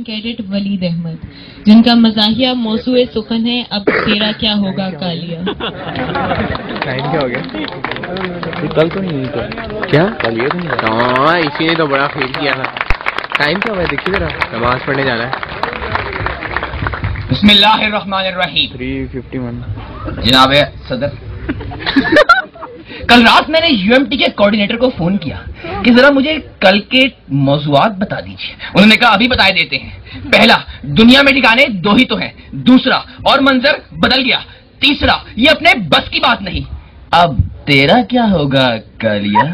11 cadet Waleed Ahmad, जिनका मज़ाहिया मौसूए सुखन है अब तेरा क्या होगा कालिया। टाइम क्या हो गया? कल तो नहीं था क्या? कल ये नहीं था। हाँ, इसी ने तो बड़ा खेल किया था। टाइम क्या हुआ है देखिए जरा, नमाज पढ़ने जाना है। बिस्मिल्लाहिर्रहमानिर्रहीम। 351 जनाब सदर, कल रात मैंने यूएमटी के कोऑर्डिनेटर को फोन किया कि जरा मुझे कल के मौजूआत बता दीजिए। उन्होंने कहा अभी बताए देते हैं। पहला, दुनिया में ठिकाने दो ही तो हैं। दूसरा, और मंजर बदल गया। तीसरा, ये अपने बस की बात नहीं। अब तेरा क्या होगा कालिया।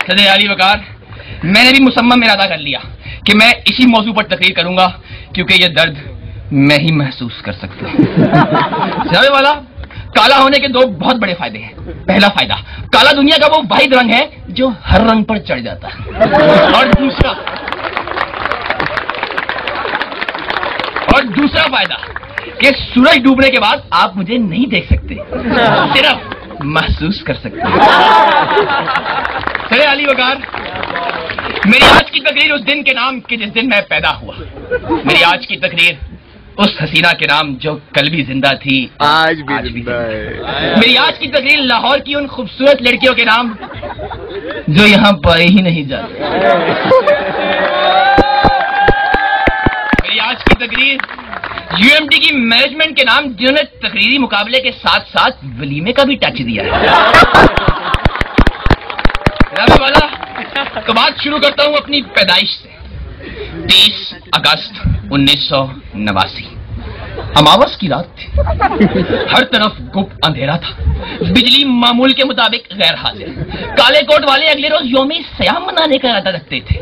सदर अली वकार, मैंने भी मुसम्मम इरादा कर लिया कि मैं इसी मौजू पर तकरीर करूंगा, क्योंकि ये दर्द मैं ही महसूस कर सकता हूं। जनाबे वाला, काला होने के दो बहुत बड़े फायदे हैं। पहला फायदा, काला दुनिया का वो वाहिद रंग है जो हर रंग पर चढ़ जाता है। और दूसरा फायदा कि सूरज डूबने के बाद आप मुझे नहीं देख सकते, सिर्फ महसूस कर सकते हैं। सरे अली वकार, मेरी आज की तकरीर उस दिन के नाम के जिस दिन मैं पैदा हुआ। मेरी आज की तकरीर उस हसीना के नाम जो कल भी जिंदा थी, आज भी जिंदा है। मेरी आज की तकरीर लाहौर की उन खूबसूरत लड़कियों के नाम जो यहाँ पाई ही नहीं जाती। मेरी आज की तकरीर यूएमटी की मैनेजमेंट के नाम जिन्होंने तकरीरी मुकाबले के साथ साथ वलीमे का भी टच दिया है। वाला, तो बात शुरू करता हूँ अपनी पैदाइश से। 30 अगस्त 1989 अमावस की रात थी। हर तरफ गुप्त अंधेरा था। बिजली मामूल के मुताबिक गैर हाजिर। काले कोट वाले अगले रोज यौम सयाम मनाने का इरादा रखते थे।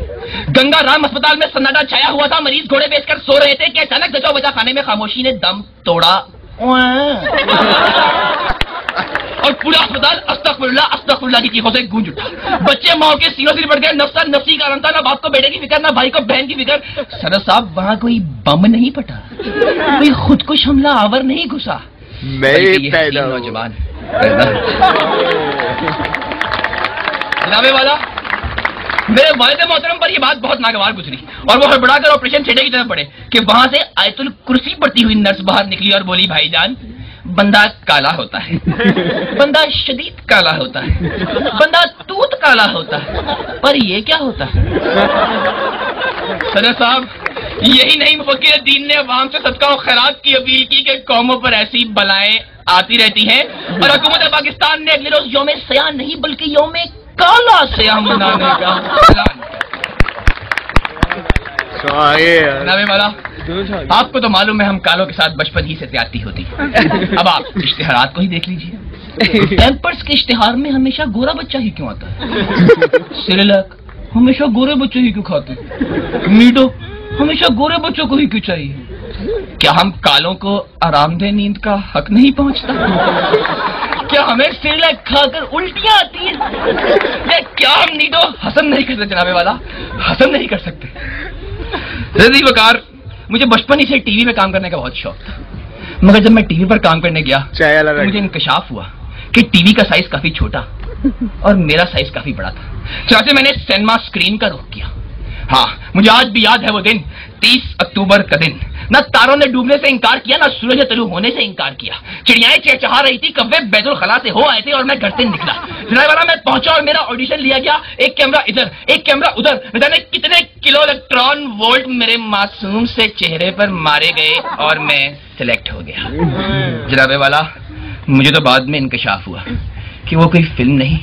गंगा राम अस्पताल में सन्नाटा छाया हुआ था। मरीज घोड़े बेचकर सो रहे थे कि अचानक जचा बचा खाने में खामोशी ने दम तोड़ा और पूरा अस्पताल अस्तगफिरुल्लाह अस्तगफिरुल्लाह की चीखों से गूंज उठा। बच्चे माओ के सीनों से बढ़ गए। नफ्सा नफ्सी का आलम था। ना बाप को बेटे की फिक्र, ना भाई को बहन की फिक्र। सदर साहब, वहां कोई बम नहीं फटा, कोई खुदकुश हमला आवर नहीं घुसा। नौजवान जनाबे वाला, मेरे वालिद मोहतरम पर यह बात बहुत नागवार गुजरी और वो हड़बड़ाकर ऑपरेशन थिएटर की तरफ बढ़े कि वहां से आयतुल कुर्सी पड़ती हुई नर्स बाहर निकली और बोली, भाईजान, बंदा काला होता है, बंदा शदीद काला होता है, बंदा तूत काला होता है, पर ये क्या होता है? सदर साहब, यही नहीं मुफक्किर दीन ने अवाम से सदका और खैरात की अपील की कि कौमों पर ऐसी बलाएं आती रहती हैं और हुकूमत पाकिस्तान ने अगले रोज यौम सया नहीं बल्कि यौम काला सया मनाने का ऐलान किया। आपको तो मालूम है हम कालों के साथ बचपन ही से ज्यादती होती। अब आप इश्तिहारात को ही देख लीजिए। पैम्पर्स के इश्तिहार में हमेशा गोरा बच्चा ही क्यों आता है? सिरेलैक हमेशा गोरे बच्चे ही क्यों खाते? मीडो हमेशा गोरे बच्चों को ही क्यों चाहिए? क्या हम कालों को आरामदेह नींद का हक नहीं पहुंचता? क्या हमें सिरेलैक खाकर उल्टियां आती है? क्या हम नीडो हजम नहीं कर सकते? जनाबे वाला, हजम नहीं कर सकते। रज़ी वकार, मुझे बचपन ही से टीवी में काम करने का बहुत शौक था, मगर जब मैं टीवी पर काम करने गया तो मुझे इंकशाफ हुआ कि टीवी का साइज काफी छोटा और मेरा साइज काफी बड़ा था। चनाचे मैंने सिनेमा स्क्रीन का रुख किया। हाँ, मुझे आज भी याद है वो दिन, 30 अक्टूबर का दिन। न तारों ने डूबने से इंकार किया, न सूरज ने तलू होने से इंकार किया। चिड़ियाएं चहचहा रही थी, कव्वे बैतुल खला से हो आए थे और मैं घर से निकला। जनाब वाला, मैं पहुंचा और मेरा ऑडिशन लिया गया। एक कैमरा इधर, एक कैमरा उधर, न जाने कितने किलो इलेक्ट्रॉन वोल्ट मेरे मासूम से चेहरे पर मारे गए और मैं सिलेक्ट हो गया। जनाब वाला, मुझे तो बाद में इंकशाफ हुआ कि वो कोई फिल्म नहीं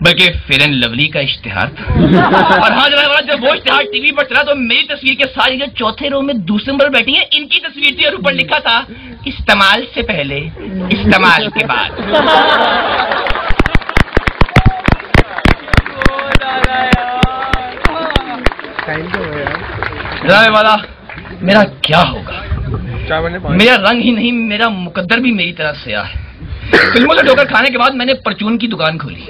बल्कि फेयर एंड लवली का इश्तिहार था। और हाँ जनाब वाला, जब वो इश्तिहार टीवी पर चला तो मेरी तस्वीर के सारी जो चौथे रो में दूसरे नंबर बैठी है, इनकी तस्वीर थी और ऊपर लिखा था, इस्तेमाल से पहले, इस्तेमाल के बाद। जनाब वाला, मेरा क्या होगा? मेरा रंग ही नहीं, मेरा मुकद्दर भी मेरी तरह स्याह है। फिल्मों से ठोकर खाने के बाद मैंने परचून की दुकान खोली।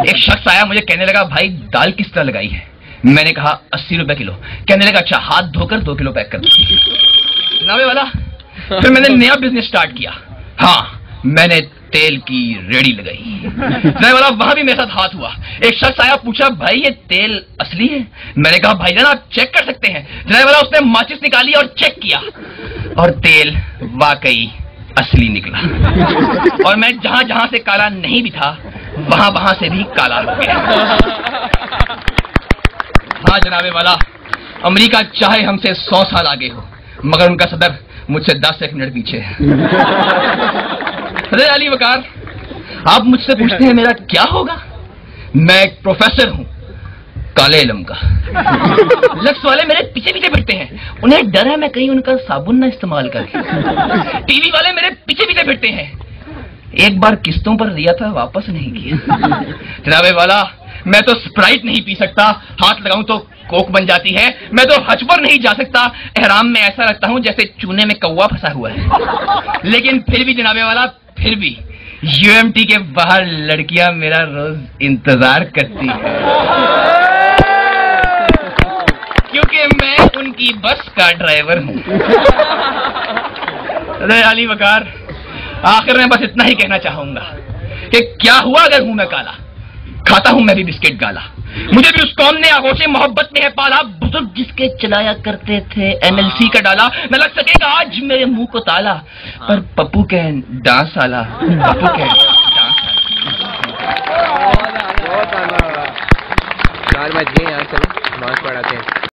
एक शख्स आया, मुझे कहने लगा, भाई दाल किस तरह लगाई है? मैंने कहा 80 रुपए किलो। कहने लगा, अच्छा हाथ धोकर 2 किलो पैक कर दो। जनाबे वाला, फिर मैंने नया बिजनेस स्टार्ट किया। हाँ, मैंने तेल की रेडी लगाई। ड्राइवर वाला वहां भी मेरे साथ हाथ हुआ। एक शख्स आया, पूछा भाई ये तेल असली है? मैंने कहा भाईजान आप चेक कर सकते हैं। ड्राइवर वाला उसने माचिस निकाली और चेक किया और तेल वाकई असली निकला। और मैं जहां जहां से काला नहीं भी था वहां वहां से भी काला हो गया। हाँ जनाबे वाला, अमेरिका चाहे हमसे 100 साल आगे हो मगर उनका सदर मुझसे 10 मिनट पीछे है। अरे अली वकार, आप मुझसे पूछते हैं मेरा क्या होगा? मैं एक प्रोफेसर हूं काले इल्म का। लक्स वाले मेरे पीछे पीछे फिरते हैं, उन्हें डर है मैं कहीं उनका साबुन ना इस्तेमाल करूं। टीवी वाले मेरे पीछे पीछे फिरते हैं, एक बार किस्तों पर लिया था वापस नहीं किया। जनाबे वाला, मैं तो स्प्राइट नहीं पी सकता, हाथ लगाऊं तो कोक बन जाती है। मैं तो हज पर नहीं जा सकता, एहराम में ऐसा लगता हूं जैसे चूने में कौवा फंसा हुआ है। लेकिन फिर भी जनाबे वाला, फिर भी यूएमटी के बाहर लड़कियां मेरा रोज इंतजार करती है क्योंकि मैं उनकी बस का ड्राइवर हूं। अरे अली वकार, आखिर में बस इतना ही कहना चाहूंगा कि क्या हुआ अगर हूं मैं काला, खाता हूं मैं भी बिस्किट गाला। मुझे भी उस कौम ने आगोशे मोहब्बत में है पाला, बुजुर्ग जिसके चलाया करते थे एमएलसी का डाला। न लग सकेगा आज मेरे मुंह को ताला, पर पप्पू के डांस आला, पप्पू के डांस आला। 4 बज गए यार, चलो नमाज पढ़ाते हैं।